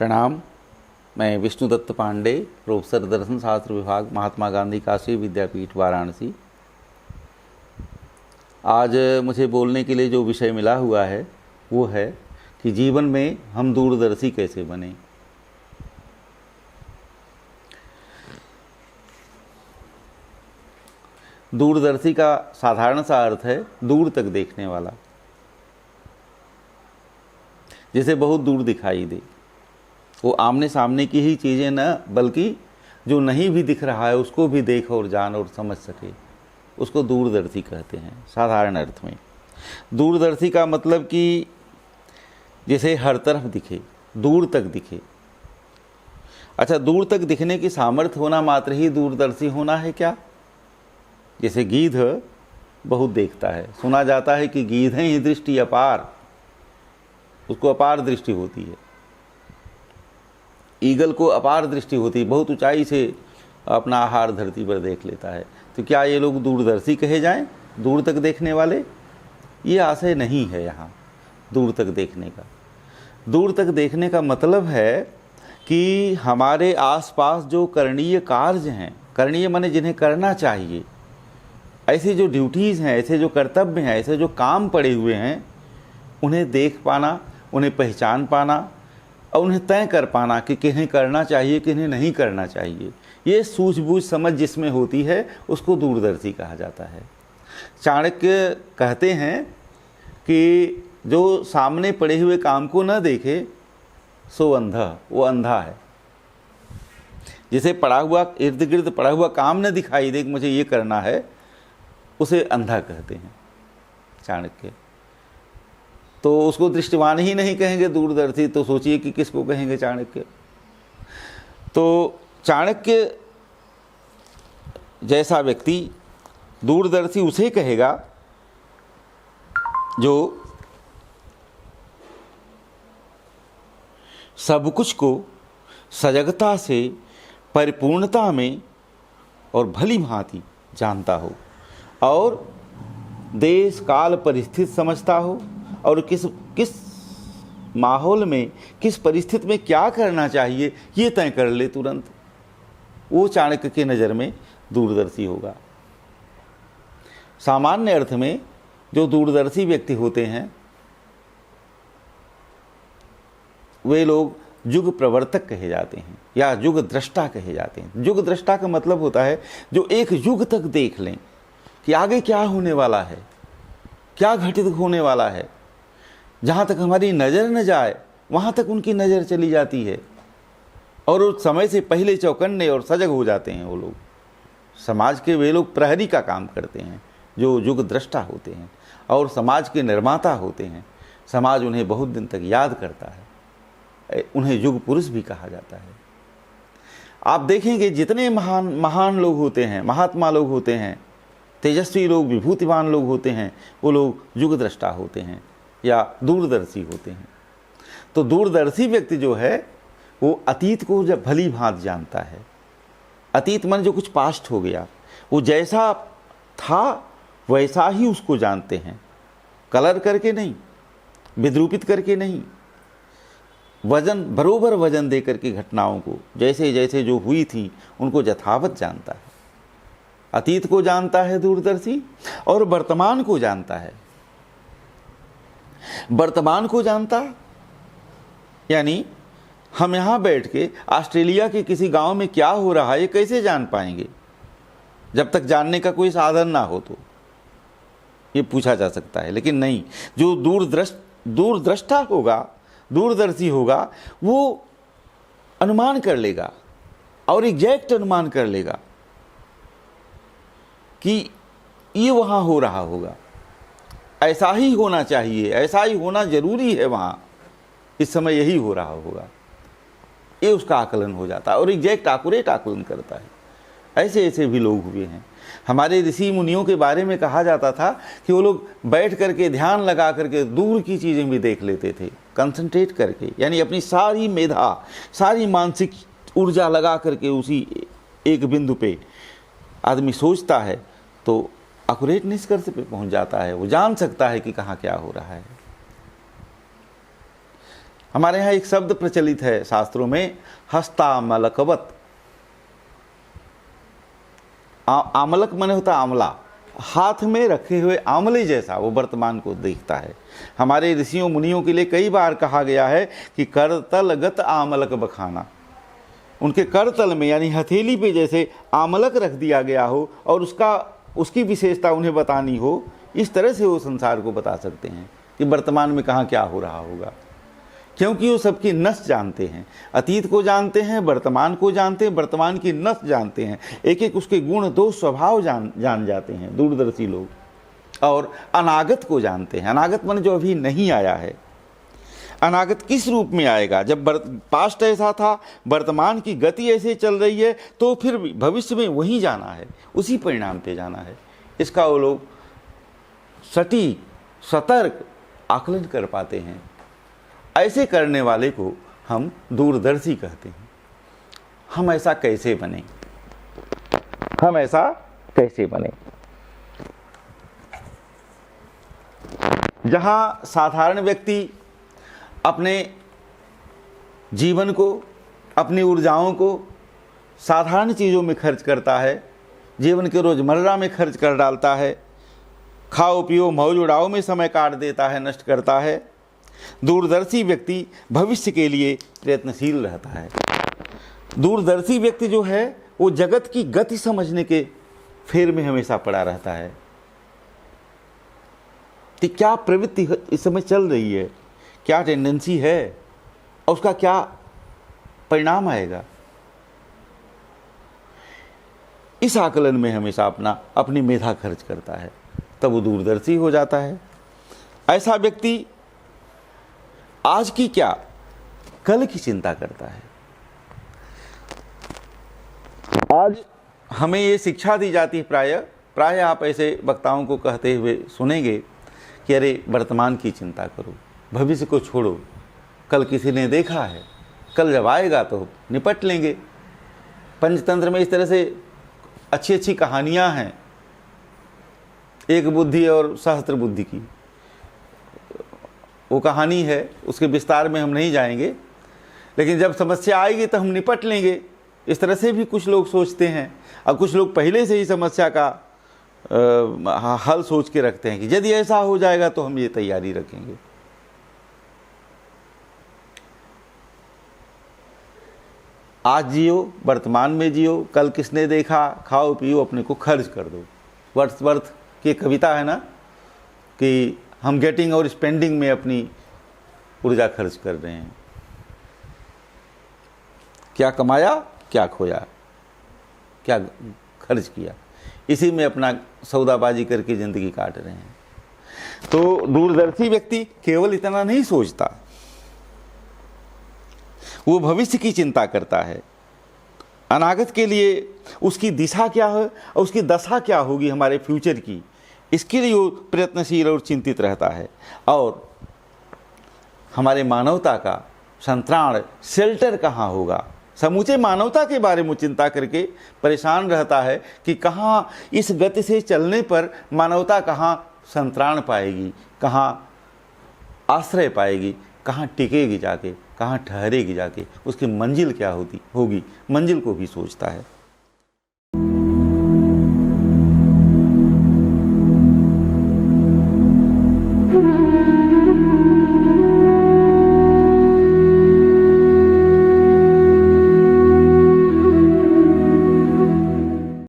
प्रणाम। मैं विष्णुदत्त पांडे, प्रोफेसर दर्शन शास्त्र विभाग, महात्मा गांधी काशी विद्यापीठ वाराणसी। आज मुझे बोलने के लिए जो विषय मिला हुआ है वो है कि जीवन में हम दूरदर्शी कैसे बने। दूरदर्शी का साधारण सा अर्थ है दूर तक देखने वाला, जिसे बहुत दूर दिखाई दे। वो आमने सामने की ही चीज़ें न बल्कि जो नहीं भी दिख रहा है उसको भी देख और जान और समझ सके, उसको दूरदर्शी कहते हैं। साधारण अर्थ में दूरदर्शी का मतलब कि जिसे हर तरफ दिखे, दूर तक दिखे। अच्छा, दूर तक दिखने की सामर्थ्य होना मात्र ही दूरदर्शी होना है क्या? जैसे गीध बहुत देखता है, सुना जाता है कि गीधें ही दृष्टि अपार, उसको अपार दृष्टि होती है। ईगल को अपार दृष्टि होती है, बहुत ऊंचाई से अपना आहार धरती पर देख लेता है। तो क्या ये लोग दूरदर्शी कहे जाएं, दूर तक देखने वाले? ये आशय नहीं है यहाँ दूर तक देखने का। दूर तक देखने का मतलब है कि हमारे आसपास जो करणीय कार्य हैं, करणीय माने जिन्हें करना चाहिए, ऐसी जो ड्यूटीज़ हैं, ऐसे जो कर्तव्य हैं, ऐसे जो काम पड़े हुए हैं, उन्हें देख पाना, उन्हें पहचान पाना और उन्हें तय कर पाना कि किन्हें करना चाहिए, किन्हें नहीं करना चाहिए। ये सूझबूझ समझ जिसमें होती है उसको दूरदर्शी कहा जाता है। चाणक्य कहते हैं कि जो सामने पड़े हुए काम को न देखे सो अंधा, वो अंधा है। जिसे पड़ा हुआ, इर्द गिर्द पड़ा हुआ काम न दिखाई दे कि मुझे ये करना है, उसे अंधा कहते हैं चाणक्य। तो उसको दृष्टिवान ही नहीं कहेंगे दूरदर्शी, तो सोचिए कि किसको कहेंगे चाणक्य। तो चाणक्य जैसा व्यक्ति दूरदर्शी उसे कहेगा जो सब कुछ को सजगता से, परिपूर्णता में और भली भांति जानता हो और देश काल परिस्थिति समझता हो और किस माहौल में, किस परिस्थिति में क्या करना चाहिए ये तय कर ले तुरंत। वो चाणक्य के नज़र में दूरदर्शी होगा। सामान्य अर्थ में जो दूरदर्शी व्यक्ति होते हैं वे लोग युग प्रवर्तक कहे जाते हैं या युग दृष्टा कहे जाते हैं। युग दृष्टा का मतलब होता है जो एक युग तक देख लें कि आगे क्या होने वाला है, क्या घटित होने वाला है। जहाँ तक हमारी नज़र न जाए वहाँ तक उनकी नज़र चली जाती है और उस समय से पहले चौकन्ने और सजग हो जाते हैं। वो लोग समाज के, वे लोग प्रहरी का काम करते हैं जो युग दृष्टा होते हैं और समाज के निर्माता होते हैं। समाज उन्हें बहुत दिन तक याद करता है, उन्हें युग पुरुष भी कहा जाता है। आप देखेंगे जितने महान लोग होते हैं, महात्मा लोग होते हैं, तेजस्वी लोग, विभूतिवान लोग होते हैं, वो लोग युग दृष्टा होते हैं या दूरदर्शी होते हैं। तो दूरदर्शी व्यक्ति जो है वो अतीत को जब भली भांति जानता है। अतीत मन जो कुछ पास्ट हो गया, वो जैसा था वैसा ही उसको जानते हैं, कलर करके नहीं, विद्रूपित करके नहीं, वजन बरोबर वजन दे करके घटनाओं को जैसे जैसे जो हुई थी उनको यथावत जानता है। अतीत को जानता है दूरदर्शी और वर्तमान को जानता है। वर्तमान को जानता यानी हम यहाँ बैठ के ऑस्ट्रेलिया के किसी गांव में क्या हो रहा है ये कैसे जान पाएंगे जब तक जानने का कोई साधन ना हो। तो ये पूछा जा सकता है, लेकिन नहीं, जो दूरदृष्टा होगा, दूरदर्शी होगा, वो अनुमान कर लेगा और एग्जैक्ट अनुमान कर लेगा कि ये वहाँ हो रहा होगा, ऐसा ही होना चाहिए, ऐसा ही होना जरूरी है, वहाँ इस समय यही हो रहा होगा। ये उसका आकलन हो जाता है और एग्जैक्ट एक्यूरेट आकलन करता है। ऐसे ऐसे भी लोग हुए हैं। हमारे ऋषि मुनियों के बारे में कहा जाता था कि वो लोग बैठ करके ध्यान लगा करके दूर की चीज़ें भी देख लेते थे, कंसंट्रेट करके, यानी अपनी सारी मेधा, सारी मानसिक ऊर्जा लगा करके उसी एक बिंदु पे आदमी सोचता है तो एक्यूरेट निष्कर्ष पे पहुंच जाता है। वो जान सकता है कि कहाँ क्या हो रहा है। हमारे यहाँ एक शब्द प्रचलित है शास्त्रों में, हस्तामलकवत। आमलक माने होता आंवला, हाथ में रखे हुए आंवले जैसा वो वर्तमान को देखता है। हमारे ऋषियों मुनियों के लिए कई बार कहा गया है कि करतलगत आमलक बखाना, उनके करतल में यानी हथेली पे जैसे आमलक रख दिया गया हो और उसकी विशेषता उन्हें बतानी हो, इस तरह से वो संसार को बता सकते हैं कि वर्तमान में कहाँ क्या हो रहा होगा, क्योंकि वो सबकी नस जानते हैं। अतीत को जानते हैं, वर्तमान को जानते हैं, वर्तमान की नस जानते हैं, एक एक उसके गुण दोष स्वभाव जान जाते हैं दूरदर्शी लोग। और अनागत को जानते हैं। अनागत मन जो अभी नहीं आया है, अनागत किस रूप में आएगा, जब पास्ट ऐसा था, वर्तमान की गति ऐसे चल रही है, तो फिर भविष्य में वहीं जाना है, उसी परिणाम पे जाना है। इसका वो लोग सटीक सतर्क आकलन कर पाते हैं। ऐसे करने वाले को हम दूरदर्शी कहते हैं। हम ऐसा कैसे बने, हम ऐसा कैसे बने? जहां साधारण व्यक्ति अपने जीवन को, अपनी ऊर्जाओं को साधारण चीज़ों में खर्च करता है, जीवन के रोज़मर्रा में खर्च कर डालता है, खाओ पियो मौज उड़ाओ में समय काट देता है, नष्ट करता है, दूरदर्शी व्यक्ति भविष्य के लिए प्रयत्नशील रहता है। दूरदर्शी व्यक्ति जो है वो जगत की गति समझने के फेर में हमेशा पड़ा रहता है कि क्या प्रवृत्ति इस समय चल रही है, क्या टेंडेंसी है और उसका क्या परिणाम आएगा। इस आकलन में हमेशा अपनी मेधा खर्च करता है, तब वो दूरदर्शी हो जाता है। ऐसा व्यक्ति आज की क्या कल की चिंता करता है। आज हमें ये शिक्षा दी जाती है, प्राय आप ऐसे वक्ताओं को कहते हुए सुनेंगे कि अरे वर्तमान की चिंता करो, भविष्य को छोड़ो, कल किसी ने देखा है, कल जब आएगा तो निपट लेंगे। पंचतंत्र में इस तरह से अच्छी अच्छी कहानियां हैं, एक बुद्धि और सहस्त्र बुद्धि की वो कहानी है, उसके विस्तार में हम नहीं जाएंगे, लेकिन जब समस्या आएगी तो हम निपट लेंगे। इस तरह से भी कुछ लोग सोचते हैं, और कुछ लोग पहले से ही समस्या का हल सोच के रखते हैं कि यदि ऐसा हो जाएगा तो हम ये तैयारी रखेंगे। आज जियो, वर्तमान में जियो, कल किसने देखा, खाओ पियो, अपने को खर्च कर दो। वर्थ की कविता है ना कि हम गेटिंग और स्पेंडिंग में अपनी ऊर्जा खर्च कर रहे हैं। क्या कमाया, क्या खोया, क्या खर्च किया, इसी में अपना सौदाबाजी करके ज़िंदगी काट रहे हैं। तो दूरदर्शी व्यक्ति केवल इतना नहीं सोचता, वो भविष्य की चिंता करता है। अनागत के लिए उसकी दिशा क्या है और उसकी दशा क्या होगी हमारे फ्यूचर की, इसके लिए वो प्रयत्नशील और चिंतित रहता है। और हमारे मानवता का संतराण शेल्टर कहाँ होगा, समूचे मानवता के बारे में चिंता करके परेशान रहता है कि कहाँ इस गति से चलने पर मानवता कहाँ संतराण पाएगी, कहाँ आश्रय पाएगी, कहाँ टिकेगी जाके, कहाँ ठहरेगी जाके, उसकी मंजिल क्या होगी, मंजिल को भी सोचता है।